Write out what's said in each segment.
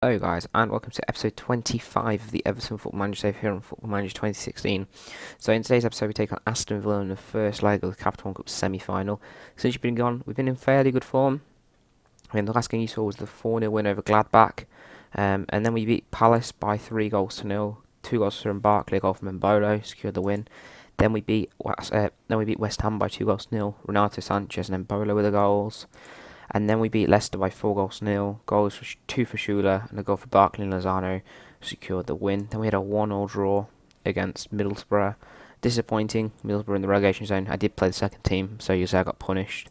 Hello guys, and welcome to episode 25 of the Everton Football Manager Save here on Football Manager 2016. So in today's episode we take on Aston Villa in the first leg of the Capital One Cup semi-final. Since you've been gone, we've been in fairly good form. The last game you saw was the 4-0 win over Gladbach, and then we beat Palace by 3-0. 2 goals from Barkley, a goal from Mbolo, secured the win. Then we beat West Ham by 2-0. Renato Sanchez and Mbolo with the goals. And then we beat Leicester by 4-0. Goals for 2 for Schuler and a goal for Barkley and Lozano secured the win. Then we had a 1-1 draw against Middlesbrough. Disappointing, Middlesbrough in the relegation zone. I did play the second team, so you say I got punished.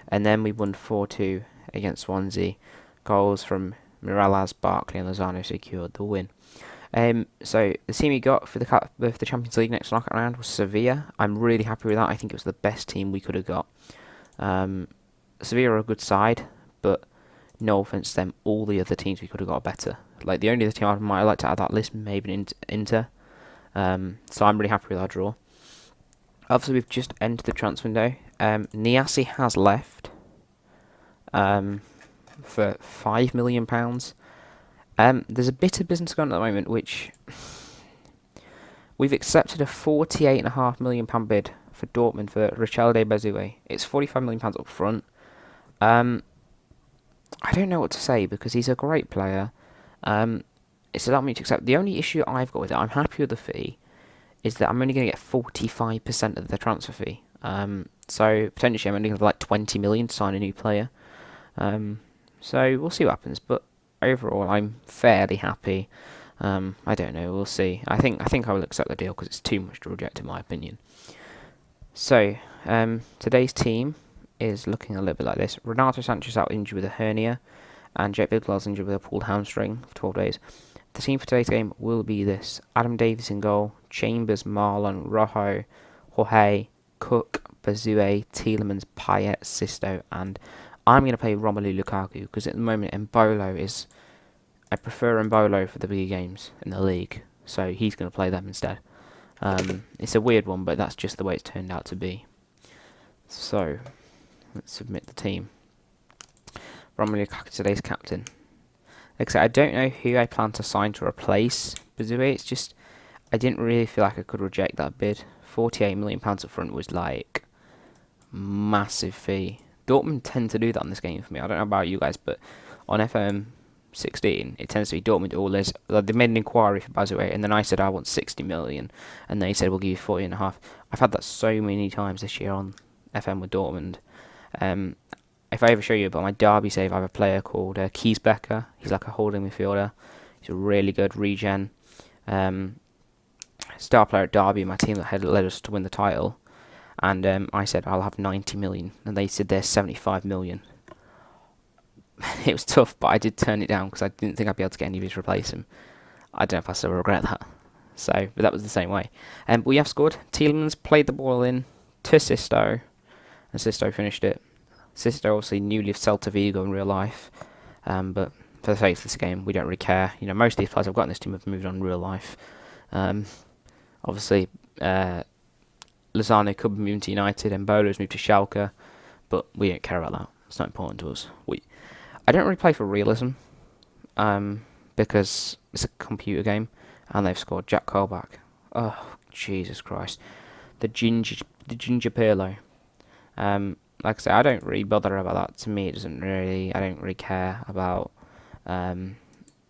And then we won 4-2 against Swansea. Goals from Mirallas, Barkley and Lozano secured the win. So the team we got for the Champions League next knockout round was Sevilla. I'm really happy with that. I think it was the best team we could have got. Sevilla are a good side, but no offense to them, all the other teams we could have got better. Like the only other team I might like to add that list, maybe Inter. So I'm really happy with our draw. Obviously, we've just entered the transfer window. Niasse has left for £5 million. There's a bit of business going on at the moment, which we've accepted a £48.5 million bid for Dortmund for Richelde Bezoué. It's £45 million up front. I don't know what to say because he's a great player. It's allowed me to accept. The only issue I've got with it, I'm happy with the fee, is that I'm only going to get 45% of the transfer fee. So potentially I'm only going to have like 20 million to sign a new player. So we'll see what happens. But overall, I'm fairly happy. I don't know. We'll see. I think I will accept the deal because it's too much to reject, in my opinion. So today's team is looking a little bit like this. Renato Sanchez out injured with a hernia, and Jet Bidwell's injured with a pulled hamstring for 12 days. The team for today's game will be this: Adam Davies in goal, Chambers, Marlon, Rojo, Jorge, Cook, Bazoué, Tielemans, Payet, Sisto, and I'm going to play Romelu Lukaku because at the moment Mbolo is... I prefer Mbolo for the bigger games in the league, so he's going to play them instead. It's a weird one, but that's just the way it's turned out to be. So let's submit the team. Romelu Lukaku, today's captain. Except I don't know who I plan to sign to replace Bazoué. It's just I didn't really feel like I could reject that bid. £48 million up front was like massive fee. Dortmund tend to do that in this game for me. I don't know about you guys, but on FM 16, it tends to be Dortmund always. They made an inquiry for Bazoué, and then I said I want 60 million, and they said we'll give you 40.5. I've had that so many times this year on FM with Dortmund. If I ever show you about my Derby save, I have a player called Kiesbecker. He's like a holding midfielder. He's a really good regen. Star player at Derby, my team that had led us to win the title. And I said I'll have 90 million, and they said there's 75 million. It was tough, but I did turn it down because I didn't think I'd be able to get anybody to replace him. I don't know if I still regret that. So, but that was the same way. We have scored. Tielemans played the ball in to Sisto, and Sisto finished it. Sisto obviously newly of Celta Vigo in real life, but for the sake of this game, we don't really care. You know, most of these players I've got in this team have moved on in real life. Obviously, Lozano could be moving to United, and Mbolo's moved to Schalke, but we don't care about that. It's not important to us. I don't really play for realism, because it's a computer game, and they've scored. Jack Colback. Oh, Jesus Christ. The ginger Pirlo. Like I say, I don't really bother about that. To me, I don't really care about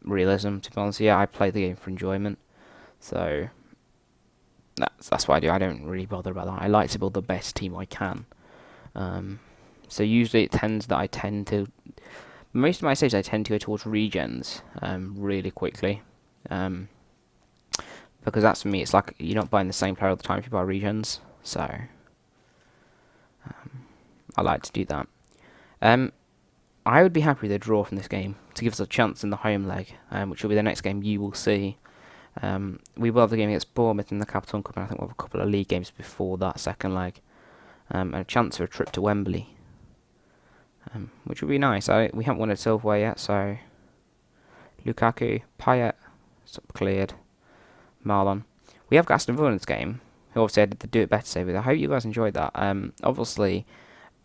realism, to be honest. Yeah, I play the game for enjoyment, so that's what I do. I don't really bother about that. I like to build the best team I can. So usually it tends that I tend to... Most of my saves I tend to go towards regens really quickly. Because that's for me, it's like you're not buying the same player all the time if you buy regens. So I like to do that. I would be happy with a draw from this game to give us a chance in the home leg, which will be the next game you will see. We will have the game against Bournemouth in the Capital One Cup, and I think we'll have a couple of league games before that second leg. And a chance for a trip to Wembley, which would be nice. We haven't won a silverware yet, so Lukaku, Payet, cleared, Marlon. We have got Aston Villa in this game, who obviously I did the Do It Better save with. I hope you guys enjoyed that. Obviously,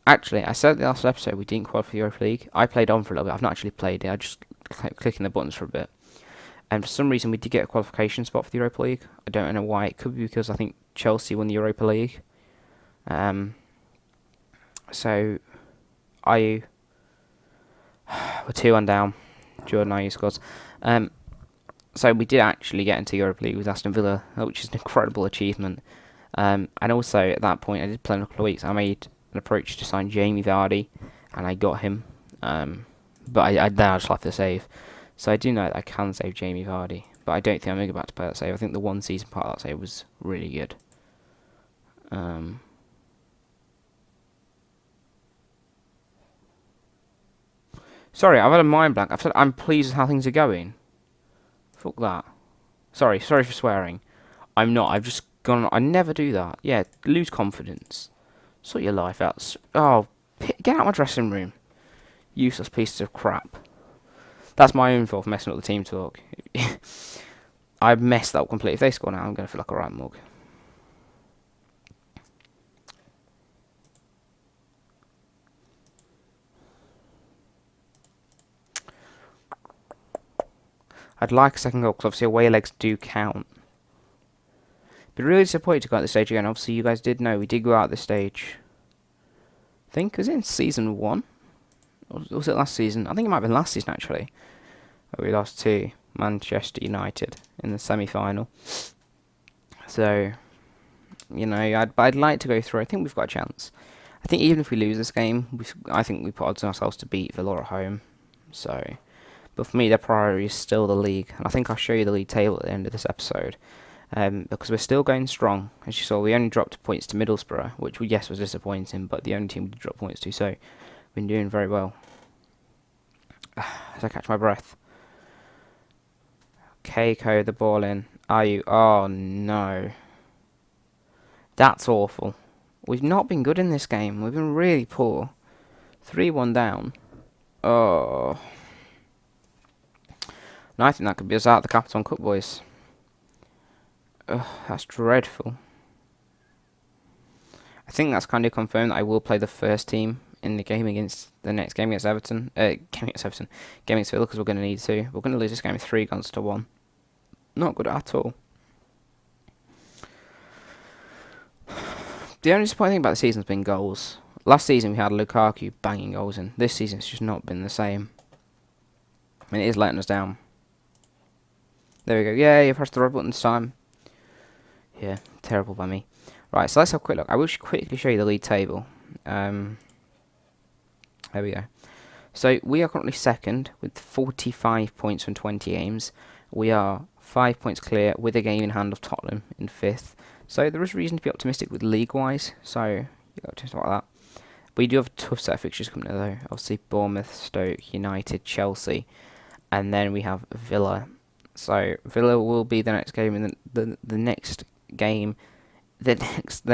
actually, I said in the last episode we didn't qualify for the Europa League. I played on for a little bit. I've not actually played it. I just clicking the buttons for a bit. And for some reason, we did get a qualification spot for the Europa League. I don't know why. It could be because I think Chelsea won the Europa League. So we're 2-1 down. Jordan Ayew scores. So we did actually get into Europa League with Aston Villa, which is an incredible achievement. And also at that point, I did play in a couple of weeks. I made an approach to sign Jamie Vardy, and I got him. But I then I just left the save. So I do know that I can save Jamie Vardy, but I don't think I'm about to play that save. I think the one season part of that save was really good. Sorry, I've had a mind blank. I've said I'm pleased with how things are going. Fuck that. Sorry for swearing. I'm not. I've just gone. I never do that. Yeah, lose confidence. Sort your life out. Oh, get out of my dressing room. Useless pieces of crap. That's my own fault for messing up the team talk. I messed that up completely. If they score now, I'm going to feel like a right mug. I'd like a second goal because obviously away legs do count. But really disappointed to go at this stage again. Obviously, you guys did know we did go out at this stage. I think it was in season 1. Or was it last season? I think it might have been last season actually. We lost to Manchester United in the semi-final. So, you know, I'd like to go through. I think we've got a chance. I think even if we lose this game, I think we put odds on ourselves to beat Villa at home. So, but for me, the priority is still the league, and I think I'll show you the league table at the end of this episode. Because we're still going strong. As you saw, we only dropped points to Middlesbrough, which, yes, was disappointing, but the only team we did drop points to, so we've been doing very well. As I catch my breath. Keiko, the ball in. Are you? Oh, no. That's awful. We've not been good in this game. We've been really poor. 3-1 down. Oh. No, I think that could be us out of the Capital Cup, boys. Ugh, that's dreadful. I think that's kind of confirmed that I will play the first team in the game against the next game against Everton. Game against Villa, because we're going to need to. We're going to lose this game with 3-1. Not good at all. The only disappointing thing about the season has been goals. Last season we had Lukaku banging goals in. This season it's just not been the same. I mean, it is letting us down. There we go. Yeah, you pressed the right button this time. Yeah, terrible by me. Right, so let's have a quick look. I will quickly show you the league table. There we go. So we are currently second with 45 points from 20 games. We are 5 points clear with a game in hand of Tottenham in 5th. So there is reason to be optimistic with league-wise. So you got to talk about that. We do have a tough set of fixtures coming up though. Obviously Bournemouth, Stoke, United, Chelsea, and then we have Villa. So Villa will be the next game in the next game, the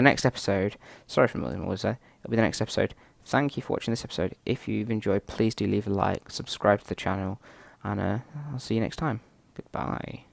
next episode. Sorry for what was there. It'll be the next episode. Thank you for watching this episode. If you've enjoyed, please do leave a like, subscribe to the channel, and I'll see you next time. Goodbye.